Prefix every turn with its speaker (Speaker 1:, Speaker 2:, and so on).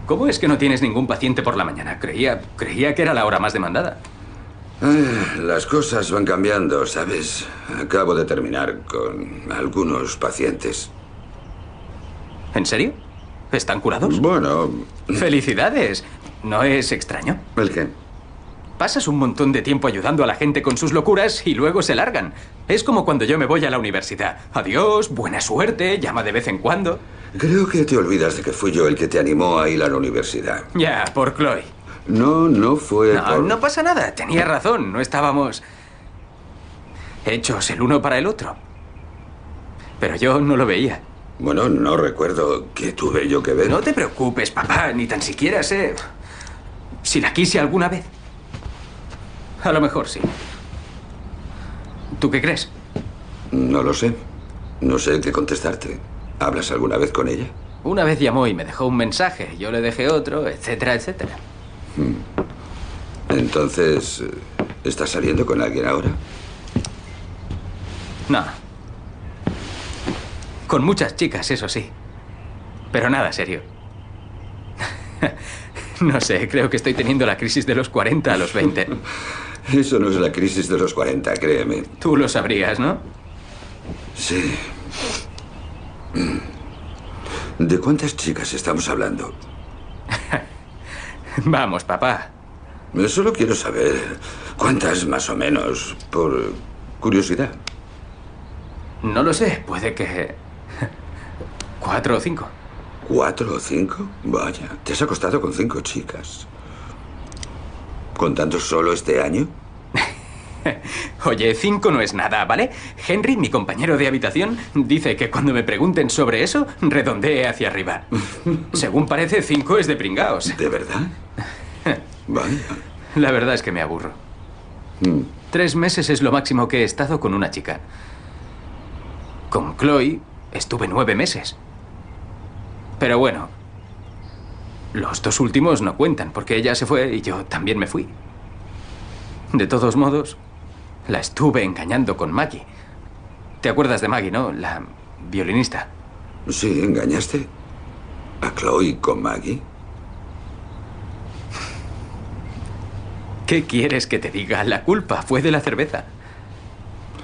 Speaker 1: ¿Cómo es que no tienes ningún paciente por la mañana? Creía que era la hora más demandada.
Speaker 2: Las cosas van cambiando, ¿sabes? Acabo de terminar con algunos pacientes.
Speaker 1: ¿En serio? ¿Están curados?
Speaker 2: Bueno...
Speaker 1: ¡Felicidades! ¿No es extraño?
Speaker 2: ¿El qué?
Speaker 1: Pasas un montón de tiempo ayudando a la gente con sus locuras y luego se largan. Es como cuando yo me voy a la universidad. Adiós, buena suerte, llama de vez en cuando.
Speaker 2: Creo que te olvidas de que fui yo el que te animó a ir a la universidad.
Speaker 1: Ya, por Chloe.
Speaker 2: No fue por...
Speaker 1: No pasa nada, tenía razón, no estábamos hechos el uno para el otro. Pero yo no lo veía.
Speaker 2: Bueno, no recuerdo qué tuve yo que ver.
Speaker 1: No te preocupes, papá, ni tan siquiera sé si la quise alguna vez. A lo mejor sí. ¿Tú qué crees?
Speaker 2: No lo sé. No sé qué contestarte. ¿Hablas alguna vez con ella?
Speaker 1: Una vez llamó y me dejó un mensaje, yo le dejé otro, etcétera, etcétera.
Speaker 2: Entonces, ¿estás saliendo con alguien ahora?
Speaker 1: No. Con muchas chicas, eso sí. Pero nada serio. No sé, creo que estoy teniendo la crisis de los 40 a los 20.
Speaker 2: Eso no es la crisis de los 40, créeme.
Speaker 1: Tú lo sabrías, ¿no?
Speaker 2: Sí. ¿De cuántas chicas estamos hablando?
Speaker 1: Vamos, papá.
Speaker 2: Solo quiero saber cuántas más o menos, por curiosidad.
Speaker 1: No lo sé, puede que 4 o 5.
Speaker 2: ¿4 o 5? Vaya, te has acostado con 5 chicas. ¿Contando solo este año?
Speaker 1: Oye, 5 no es nada, ¿vale? Henry, mi compañero de habitación, dice que cuando me pregunten sobre eso, redondee hacia arriba. Según parece, 5 es de pringaos.
Speaker 2: ¿De verdad? Vaya.
Speaker 1: La verdad es que me aburro. 3 meses es lo máximo que he estado con una chica. Con Chloe estuve 9 meses. Pero bueno, los 2 últimos no cuentan, porque ella se fue y yo también me fui. De todos modos, la estuve engañando con Maggie. ¿Te acuerdas de Maggie, no? La violinista.
Speaker 2: Sí, ¿engañaste a Chloe con Maggie?
Speaker 1: ¿Qué quieres que te diga? La culpa fue de la cerveza.